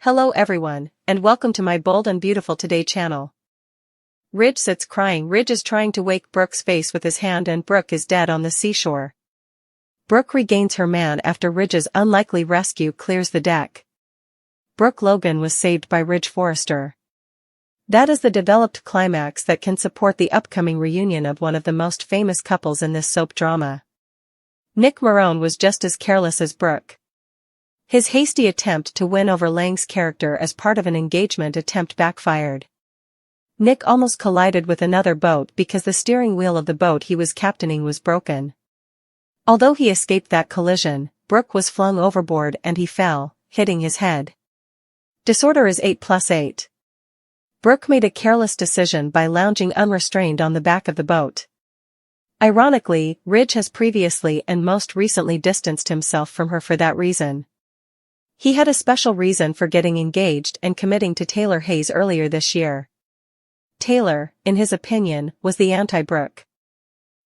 Hello everyone, and welcome to my Bold and Beautiful Today channel. Ridge sits crying. Ridge is trying to wake Brooke's face with his hand and Brooke is dead on the seashore. Brooke regains her man after Ridge's unlikely rescue clears the deck. Brooke Logan was saved by Ridge Forrester. That is the developed climax that can support the upcoming reunion of one of the most famous couples in this soap drama. Nick Marone was just as careless as Brooke. His hasty attempt to win over Lang's character as part of an engagement attempt backfired. Nick almost collided with another boat because the steering wheel of the boat he was captaining was broken. Although he escaped that collision, Brooke was flung overboard and he fell, hitting his head. Disorder is 8+8. Brooke made a careless decision by lounging unrestrained on the back of the boat. Ironically, Ridge has previously and most recently distanced himself from her for that reason. He had a special reason for getting engaged and committing to Taylor Hayes earlier this year. Taylor, in his opinion, was the anti-Brooke.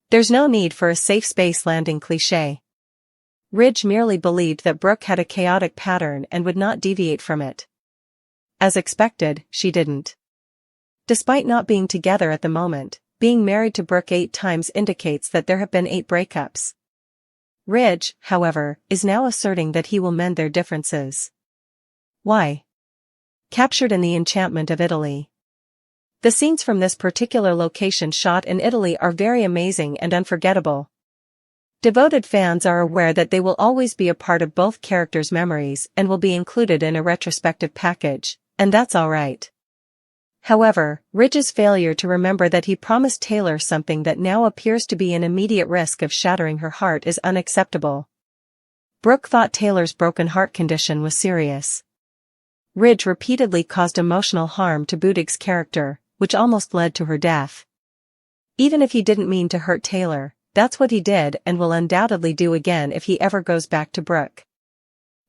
There's no need for a safe space landing cliché. Ridge merely believed that Brooke had a chaotic pattern and would not deviate from it. As expected, she didn't. Despite not being together at the moment, being married to Brooke 8 times indicates that there have been 8 breakups. Ridge, however, is now asserting that he will mend their differences. Why? Captured in the enchantment of Italy. The scenes from this particular location shot in Italy are very amazing and unforgettable. Devoted fans are aware that they will always be a part of both characters' memories and will be included in a retrospective package, and that's alright. However, Ridge's failure to remember that he promised Taylor something that now appears to be an immediate risk of shattering her heart is unacceptable. Brooke thought Taylor's broken heart condition was serious. Ridge repeatedly caused emotional harm to Budig's character, which almost led to her death. Even if he didn't mean to hurt Taylor, that's what he did and will undoubtedly do again if he ever goes back to Brooke.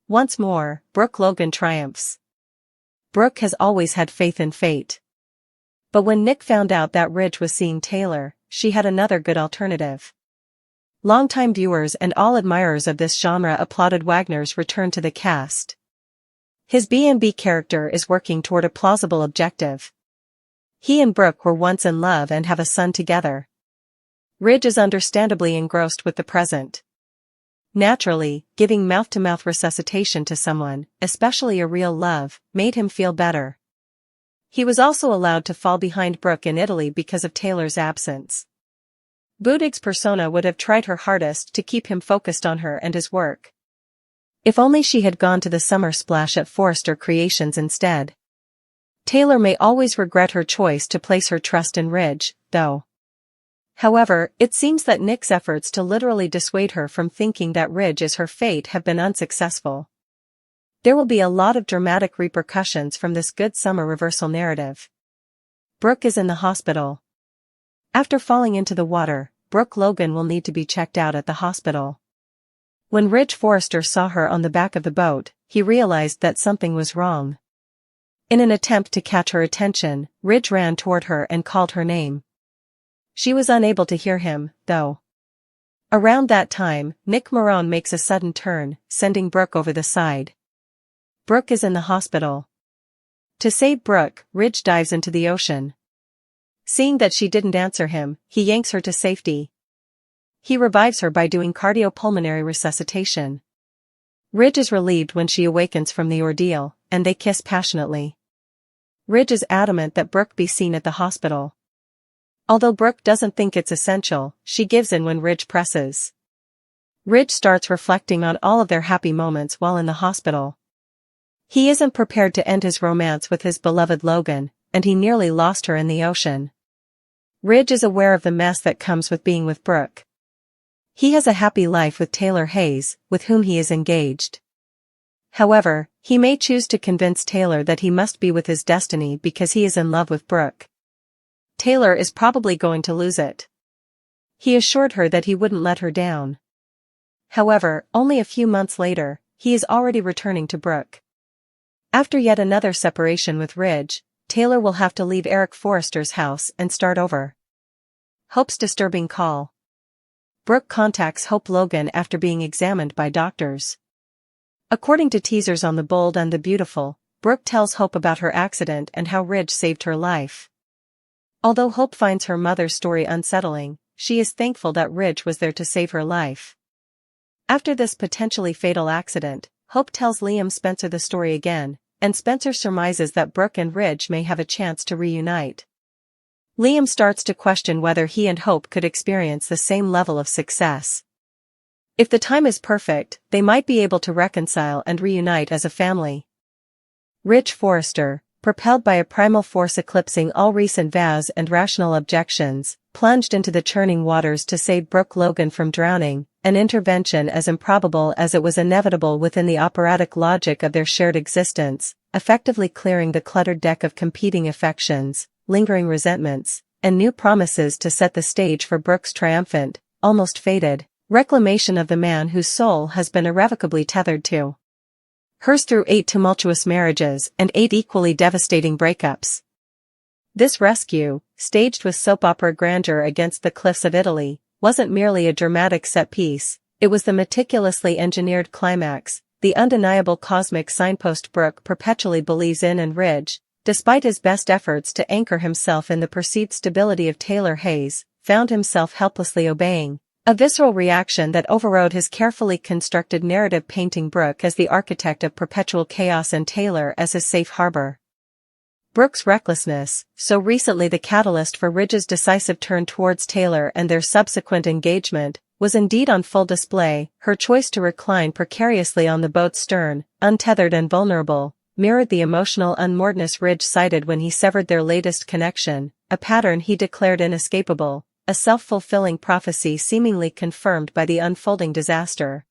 Once more, Brooke Logan triumphs. Brooke has always had faith in fate. But when Nick found out that Ridge was seeing Taylor, she had another good alternative. Longtime viewers and all admirers of this genre applauded Wagner's return to the cast. His B&B character is working toward a plausible objective. He and Brooke were once in love and have a son together. Ridge is understandably engrossed with the present. Naturally, giving mouth-to-mouth resuscitation to someone, especially a real love, made him feel better. He was also allowed to fall behind Brooke in Italy because of Taylor's absence. Budig's persona would have tried her hardest to keep him focused on her and his work. If only she had gone to the summer splash at Forrester Creations instead. Taylor may always regret her choice to place her trust in Ridge, though. However, it seems that Nick's efforts to literally dissuade her from thinking that Ridge is her fate have been unsuccessful. There will be a lot of dramatic repercussions from this good summer reversal narrative. Brooke is in the hospital. After falling into the water, Brooke Logan will need to be checked out at the hospital. When Ridge Forrester saw her on the back of the boat, he realized that something was wrong. In an attempt to catch her attention, Ridge ran toward her and called her name. She was unable to hear him, though. Around that time, Nick Marone makes a sudden turn, sending Brooke over the side. Brooke is in the hospital. To save Brooke, Ridge dives into the ocean. Seeing that she didn't answer him, he yanks her to safety. He revives her by doing cardiopulmonary resuscitation. Ridge is relieved when she awakens from the ordeal, and they kiss passionately. Ridge is adamant that Brooke be seen at the hospital. Although Brooke doesn't think it's essential, she gives in when Ridge presses. Ridge starts reflecting on all of their happy moments while in the hospital. He isn't prepared to end his romance with his beloved Logan, and he nearly lost her in the ocean. Ridge is aware of the mess that comes with being with Brooke. He has a happy life with Taylor Hayes, with whom he is engaged. However, he may choose to convince Taylor that he must be with his destiny because he is in love with Brooke. Taylor is probably going to lose it. He assured her that he wouldn't let her down. However, only a few months later, he is already returning to Brooke. After yet another separation with Ridge, Taylor will have to leave Eric Forrester's house and start over. Hope's disturbing call. Brooke contacts Hope Logan after being examined by doctors. According to teasers on The Bold and the Beautiful, Brooke tells Hope about her accident and how Ridge saved her life. Although Hope finds her mother's story unsettling, she is thankful that Ridge was there to save her life. After this potentially fatal accident, Hope tells Liam Spencer the story again, and Spencer surmises that Brooke and Ridge may have a chance to reunite. Liam starts to question whether he and Hope could experience the same level of success. If the time is perfect, they might be able to reconcile and reunite as a family. Ridge Forrester, propelled by a primal force eclipsing all recent vows and rational objections, plunged into the churning waters to save Brooke Logan from drowning, an intervention as improbable as it was inevitable within the operatic logic of their shared existence, effectively clearing the cluttered deck of competing affections, lingering resentments, and new promises to set the stage for Brooke's triumphant, almost fated, reclamation of the man whose soul has been irrevocably tethered to hers through 8 tumultuous marriages and 8 equally devastating breakups. This rescue, staged with soap opera grandeur against the cliffs of Italy, wasn't merely a dramatic set piece, it was the meticulously engineered climax, the undeniable cosmic signpost Brooke perpetually believes in, and Ridge, despite his best efforts to anchor himself in the perceived stability of Taylor Hayes, found himself helplessly obeying. A visceral reaction that overrode his carefully constructed narrative, painting Brooke as the architect of perpetual chaos and Taylor as his safe harbor. Brooke's recklessness, so recently the catalyst for Ridge's decisive turn towards Taylor and their subsequent engagement, was indeed on full display. Her choice to recline precariously on the boat's stern, untethered and vulnerable, mirrored the emotional unmooredness Ridge cited when he severed their latest connection, a pattern he declared inescapable. A self-fulfilling prophecy seemingly confirmed by the unfolding disaster.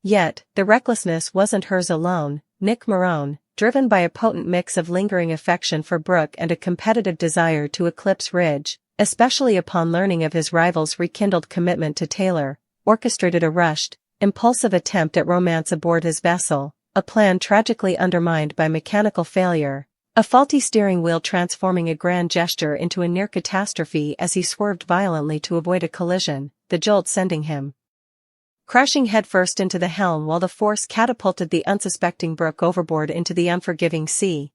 Yet, the recklessness wasn't hers alone. Nick Marone, driven by a potent mix of lingering affection for Brooke and a competitive desire to eclipse Ridge, especially upon learning of his rival's rekindled commitment to Taylor, orchestrated a rushed, impulsive attempt at romance aboard his vessel, a plan tragically undermined by mechanical failure. A faulty steering wheel transforming a grand gesture into a near catastrophe as he swerved violently to avoid a collision, the jolt sending him crashing headfirst into the helm while the force catapulted the unsuspecting Brooke overboard into the unforgiving sea.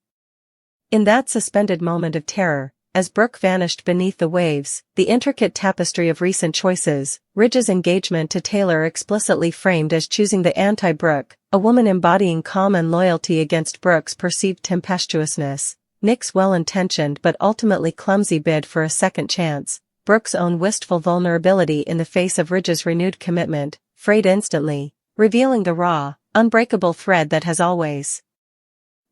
In that suspended moment of terror, as Brooke vanished beneath the waves, the intricate tapestry of recent choices, Ridge's engagement to Taylor explicitly framed as choosing the anti-Brooke, a woman embodying calm and loyalty against Brooke's perceived tempestuousness, Nick's well-intentioned but ultimately clumsy bid for a second chance, Brooke's own wistful vulnerability in the face of Ridge's renewed commitment, frayed instantly, revealing the raw, unbreakable thread that has always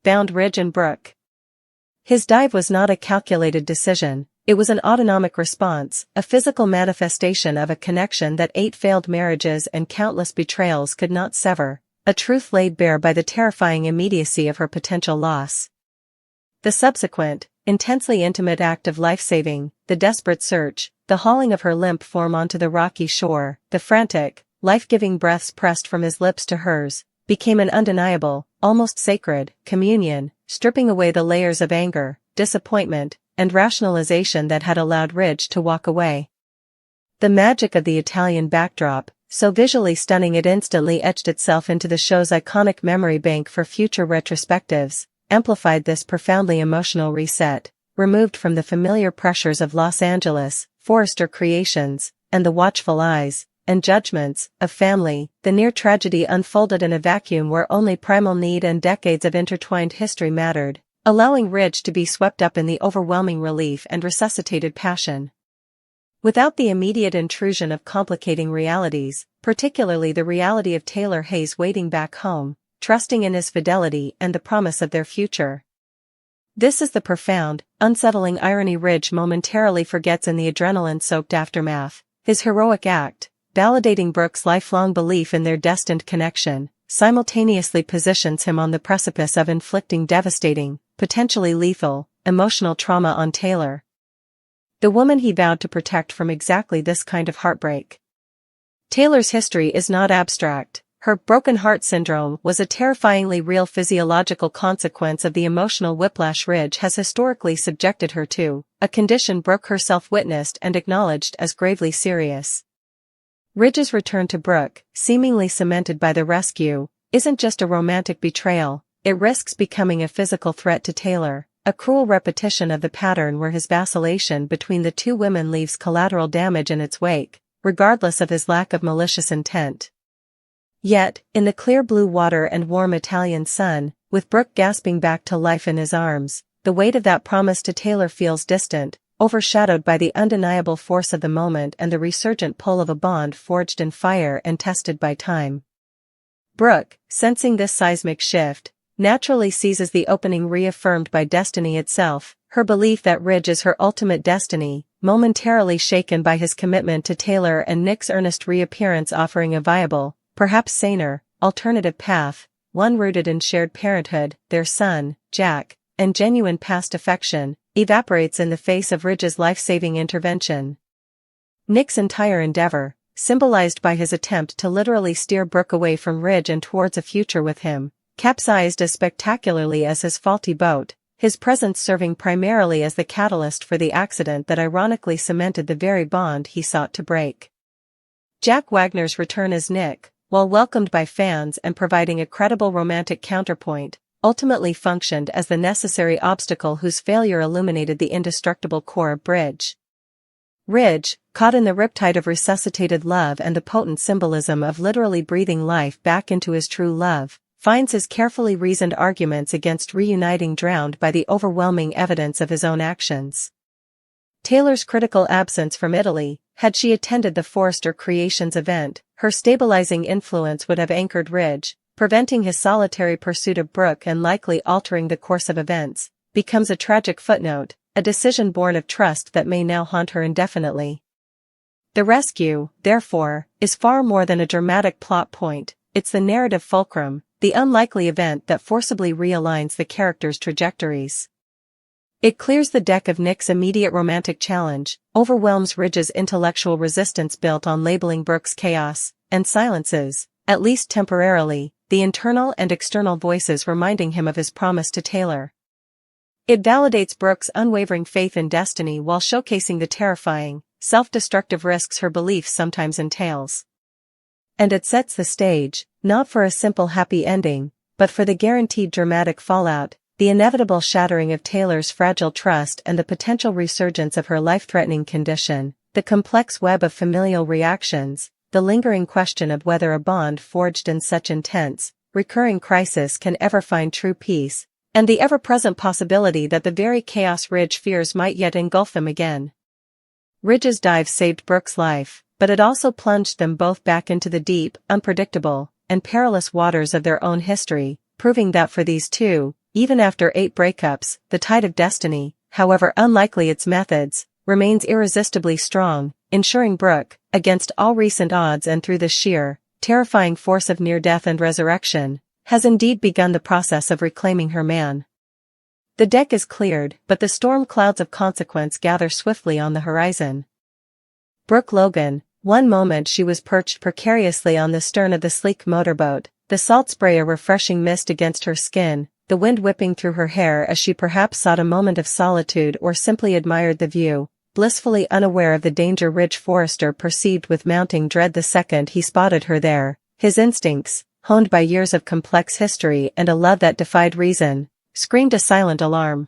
bound Ridge and Brooke. His dive was not a calculated decision, it was an autonomic response, a physical manifestation of a connection that 8 failed marriages and countless betrayals could not sever, a truth laid bare by the terrifying immediacy of her potential loss. The subsequent, intensely intimate act of life-saving, the desperate search, the hauling of her limp form onto the rocky shore, the frantic, life-giving breaths pressed from his lips to hers, became an undeniable, almost sacred, communion, stripping away the layers of anger, disappointment, and rationalization that had allowed Ridge to walk away. The magic of the Italian backdrop, so visually stunning it instantly etched itself into the show's iconic memory bank for future retrospectives, amplified this profoundly emotional reset, removed from the familiar pressures of Los Angeles, Forrester creations, and the watchful eyes and judgments of family. The near tragedy unfolded in a vacuum where only primal need and decades of intertwined history mattered, allowing Ridge to be swept up in the overwhelming relief and resuscitated passion. Without the immediate intrusion of complicating realities, particularly the reality of Taylor Hayes waiting back home, trusting in his fidelity and the promise of their future. This is the profound, unsettling irony Ridge momentarily forgets in the adrenaline-soaked aftermath. His heroic act, validating Brooke's lifelong belief in their destined connection, simultaneously positions him on the precipice of inflicting devastating, potentially lethal, emotional trauma on Taylor, the woman he vowed to protect from exactly this kind of heartbreak. Taylor's history is not abstract. Her broken heart syndrome was a terrifyingly real physiological consequence of the emotional whiplash Ridge has historically subjected her to, a condition Brooke herself witnessed and acknowledged as gravely serious. Ridge's return to Brooke, seemingly cemented by the rescue, isn't just a romantic betrayal, it risks becoming a physical threat to Taylor, a cruel repetition of the pattern where his vacillation between the two women leaves collateral damage in its wake, regardless of his lack of malicious intent. Yet, in the clear blue water and warm Italian sun, with Brooke gasping back to life in his arms, the weight of that promise to Taylor feels distant, overshadowed by the undeniable force of the moment and the resurgent pull of a bond forged in fire and tested by time. Brooke, sensing this seismic shift, naturally seizes the opening reaffirmed by destiny itself, her belief that Ridge is her ultimate destiny, momentarily shaken by his commitment to Taylor and Nick's earnest reappearance offering a viable, perhaps saner, alternative path, one rooted in shared parenthood, their son, Jack, and genuine past affection, evaporates in the face of Ridge's life-saving intervention. Nick's entire endeavor, symbolized by his attempt to literally steer Brooke away from Ridge and towards a future with him, capsized as spectacularly as his faulty boat, his presence serving primarily as the catalyst for the accident that ironically cemented the very bond he sought to break. Jack Wagner's return as Nick, while welcomed by fans and providing a credible romantic counterpoint, ultimately functioned as the necessary obstacle whose failure illuminated the indestructible core of Ridge, caught in the riptide of resuscitated love and the potent symbolism of literally breathing life back into his true love, finds his carefully reasoned arguments against reuniting drowned by the overwhelming evidence of his own actions. Taylor's critical absence from Italy, had she attended the Forrester Creations event, her stabilizing influence would have anchored Ridge, preventing his solitary pursuit of Brooke and likely altering the course of events, becomes a tragic footnote, a decision born of trust that may now haunt her indefinitely. The rescue, therefore, is far more than a dramatic plot point, it's the narrative fulcrum, the unlikely event that forcibly realigns the characters' trajectories. It clears the deck of Nick's immediate romantic challenge, overwhelms Ridge's intellectual resistance built on labeling Brooke's chaos, and silences, at least temporarily, the internal and external voices reminding him of his promise to Taylor. It validates Brooke's unwavering faith in destiny while showcasing the terrifying, self-destructive risks her belief sometimes entails. And it sets the stage, not for a simple happy ending, but for the guaranteed dramatic fallout, the inevitable shattering of Taylor's fragile trust and the potential resurgence of her life-threatening condition, the complex web of familial reactions, the lingering question of whether a bond forged in such intense, recurring crisis can ever find true peace, and the ever-present possibility that the very chaos Ridge fears might yet engulf him again. Ridge's dive saved Brooke's life, but it also plunged them both back into the deep, unpredictable, and perilous waters of their own history, proving that for these two, even after 8 breakups, the tide of destiny, however unlikely its methods, remains irresistibly strong, ensuring Brooke, against all recent odds and through the sheer, terrifying force of near-death and resurrection, has indeed begun the process of reclaiming her man. The deck is cleared, but the storm clouds of consequence gather swiftly on the horizon. Brooke Logan, one moment she was perched precariously on the stern of the sleek motorboat, the salt spray a refreshing mist against her skin, the wind whipping through her hair as she perhaps sought a moment of solitude or simply admired the view, blissfully unaware of the danger Ridge Forrester perceived with mounting dread the second he spotted her there, his instincts, honed by years of complex history and a love that defied reason, screamed a silent alarm.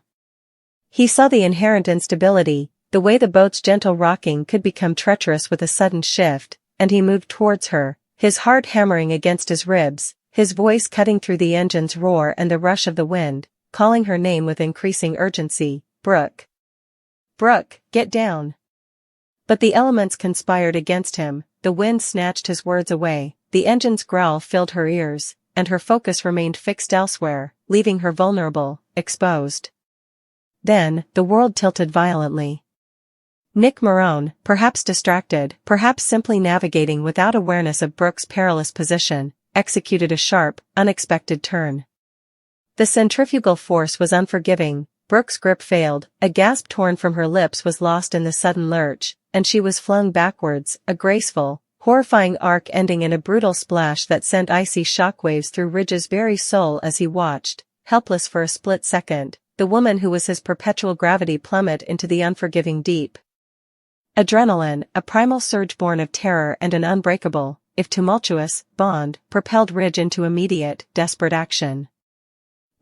He saw the inherent instability, the way the boat's gentle rocking could become treacherous with a sudden shift, and he moved towards her, his heart hammering against his ribs, his voice cutting through the engine's roar and the rush of the wind, calling her name with increasing urgency, Brooke. Brooke, get down. But the elements conspired against him, the wind snatched his words away, the engine's growl filled her ears, and her focus remained fixed elsewhere, leaving her vulnerable, exposed. Then, the world tilted violently. Nick Marone, perhaps distracted, perhaps simply navigating without awareness of Brooke's perilous position, executed a sharp, unexpected turn. The centrifugal force was unforgiving, Brooke's grip failed, a gasp torn from her lips was lost in the sudden lurch, and she was flung backwards, a graceful, horrifying arc ending in a brutal splash that sent icy shockwaves through Ridge's very soul as he watched, helpless for a split second, the woman who was his perpetual gravity plummet into the unforgiving deep. Adrenaline, a primal surge born of terror and an unbreakable, if tumultuous, bond, propelled Ridge into immediate, desperate action.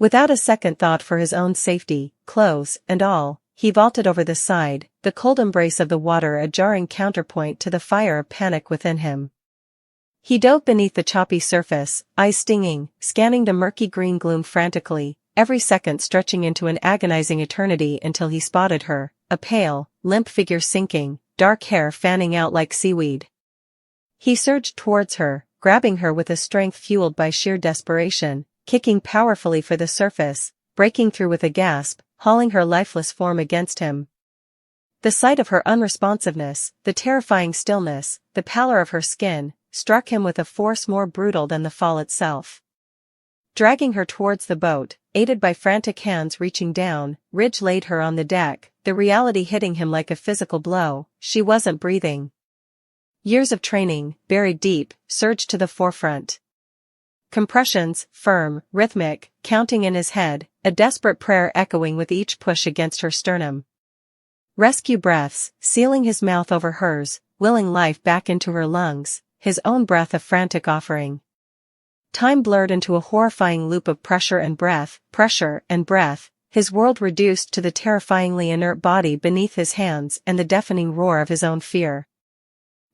Without a second thought for his own safety, clothes, and all, he vaulted over the side, the cold embrace of the water a jarring counterpoint to the fire of panic within him. He dove beneath the choppy surface, eyes stinging, scanning the murky green gloom frantically, every second stretching into an agonizing eternity until he spotted her, a pale, limp figure sinking, dark hair fanning out like seaweed. He surged towards her, grabbing her with a strength fueled by sheer desperation, kicking powerfully for the surface, breaking through with a gasp, hauling her lifeless form against him. The sight of her unresponsiveness, the terrifying stillness, the pallor of her skin, struck him with a force more brutal than the fall itself. Dragging her towards the boat, aided by frantic hands reaching down, Ridge laid her on the deck, the reality hitting him like a physical blow: she wasn't breathing. Years of training, buried deep, surged to the forefront. Compressions, firm, rhythmic, counting in his head, a desperate prayer echoing with each push against her sternum. Rescue breaths, sealing his mouth over hers, willing life back into her lungs, his own breath a frantic offering. Time blurred into a horrifying loop of pressure and breath, his world reduced to the terrifyingly inert body beneath his hands and the deafening roar of his own fear.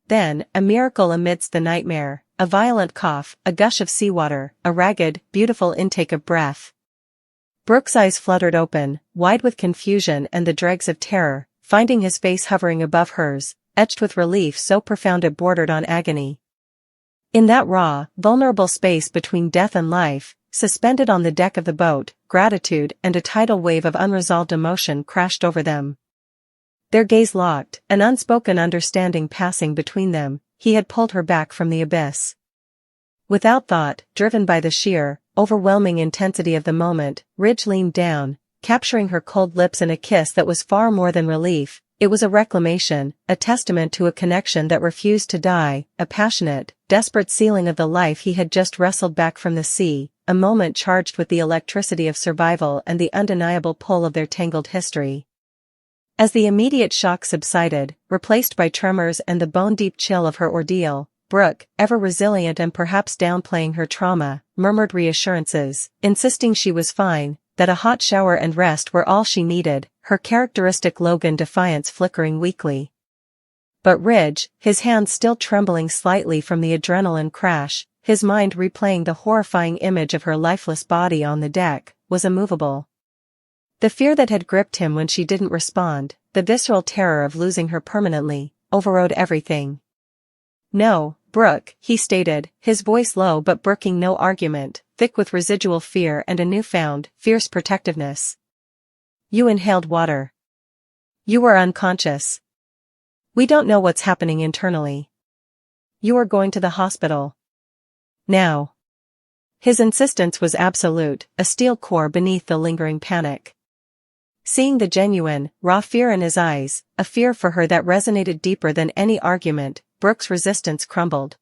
Then, a miracle amidst the nightmare, a violent cough, a gush of seawater, a ragged, beautiful intake of breath. Brooke's eyes fluttered open, wide with confusion and the dregs of terror, finding his face hovering above hers, etched with relief so profound it bordered on agony. In that raw, vulnerable space between death and life, suspended on the deck of the boat, gratitude and a tidal wave of unresolved emotion crashed over them. Their gaze locked, an unspoken understanding passing between them. He had pulled her back from the abyss. Without thought, driven by the sheer, overwhelming intensity of the moment, Ridge leaned down, capturing her cold lips in a kiss that was far more than relief. It was a reclamation, a testament to a connection that refused to die, a passionate, desperate sealing of the life he had just wrestled back from the sea, a moment charged with the electricity of survival and the undeniable pull of their tangled history. As the immediate shock subsided, replaced by tremors and the bone-deep chill of her ordeal, Brooke, ever resilient and perhaps downplaying her trauma, murmured reassurances, insisting she was fine, that a hot shower and rest were all she needed, her characteristic Logan defiance flickering weakly. But Ridge, his hands still trembling slightly from the adrenaline crash, his mind replaying the horrifying image of her lifeless body on the deck, was immovable. The fear that had gripped him when she didn't respond, the visceral terror of losing her permanently, overrode everything. "No, Brooke," he stated, his voice low but brooking no argument, thick with residual fear and a newfound, fierce protectiveness. "You inhaled water. You were unconscious. We don't know what's happening internally. You are going to the hospital. Now." His insistence was absolute, a steel core beneath the lingering panic. Seeing the genuine, raw fear in his eyes, a fear for her that resonated deeper than any argument, Brooke's resistance crumbled.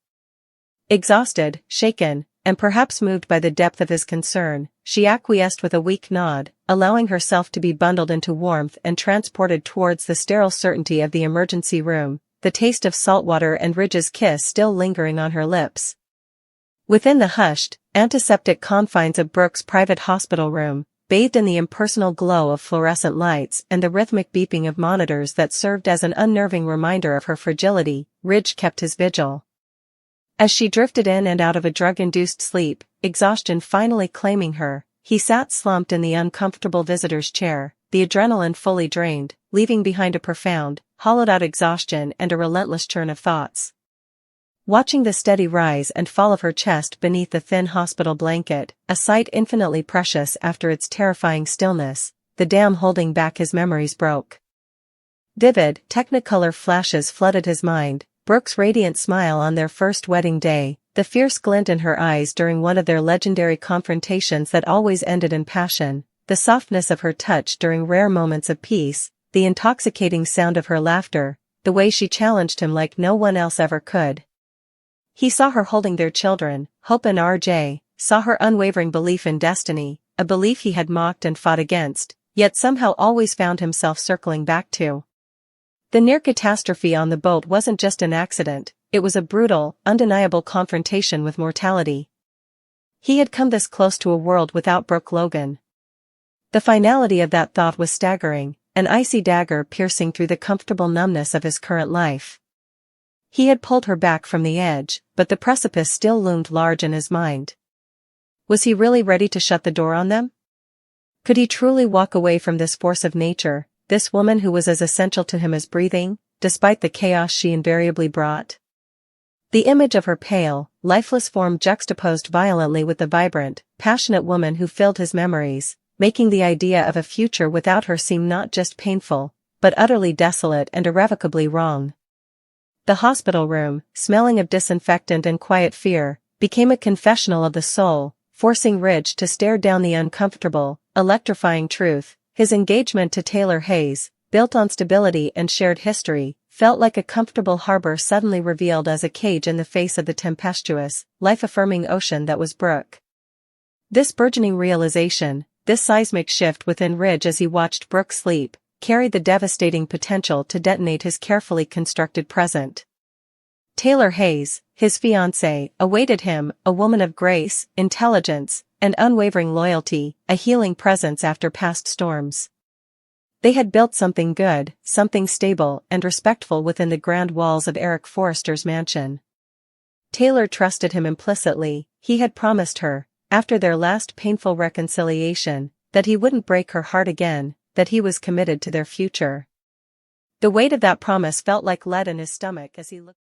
Exhausted, shaken, and perhaps moved by the depth of his concern, she acquiesced with a weak nod, allowing herself to be bundled into warmth and transported towards the sterile certainty of the emergency room, the taste of salt water and Ridge's kiss still lingering on her lips. Within the hushed, antiseptic confines of Brooke's private hospital room, bathed in the impersonal glow of fluorescent lights and the rhythmic beeping of monitors that served as an unnerving reminder of her fragility, Ridge kept his vigil. As she drifted in and out of a drug-induced sleep, exhaustion finally claiming her, he sat slumped in the uncomfortable visitor's chair, the adrenaline fully drained, leaving behind a profound, hollowed-out exhaustion and a relentless churn of thoughts. Watching the steady rise and fall of her chest beneath the thin hospital blanket, a sight infinitely precious after its terrifying stillness, the dam holding back his memories broke. Vivid, technicolor flashes flooded his mind, Brooke's radiant smile on their first wedding day, the fierce glint in her eyes during one of their legendary confrontations that always ended in passion, the softness of her touch during rare moments of peace, the intoxicating sound of her laughter, the way she challenged him like no one else ever could. He saw her holding their children, Hope and RJ, saw her unwavering belief in destiny, a belief he had mocked and fought against, yet somehow always found himself circling back to. The near catastrophe on the boat wasn't just an accident, it was a brutal, undeniable confrontation with mortality. He had come this close to a world without Brooke Logan. The finality of that thought was staggering, an icy dagger piercing through the comfortable numbness of his current life. He had pulled her back from the edge, but the precipice still loomed large in his mind. Was he really ready to shut the door on them? Could he truly walk away from this force of nature, this woman who was as essential to him as breathing, despite the chaos she invariably brought? The image of her pale, lifeless form juxtaposed violently with the vibrant, passionate woman who filled his memories, making the idea of a future without her seem not just painful, but utterly desolate and irrevocably wrong. The hospital room, smelling of disinfectant and quiet fear, became a confessional of the soul, forcing Ridge to stare down the uncomfortable, electrifying truth. His engagement to Taylor Hayes, built on stability and shared history, felt like a comfortable harbor suddenly revealed as a cage in the face of the tempestuous, life-affirming ocean that was Brooke. This burgeoning realization, this seismic shift within Ridge as he watched Brooke sleep, carried the devastating potential to detonate his carefully constructed present. Taylor Hayes, his fiancée, awaited him, a woman of grace, intelligence, and unwavering loyalty, a healing presence after past storms. They had built something good, something stable and respectful within the grand walls of Eric Forrester's mansion. Taylor trusted him implicitly. He had promised her, after their last painful reconciliation, that he wouldn't break her heart again, that he was committed to their future. The weight of that promise felt like lead in his stomach as he looked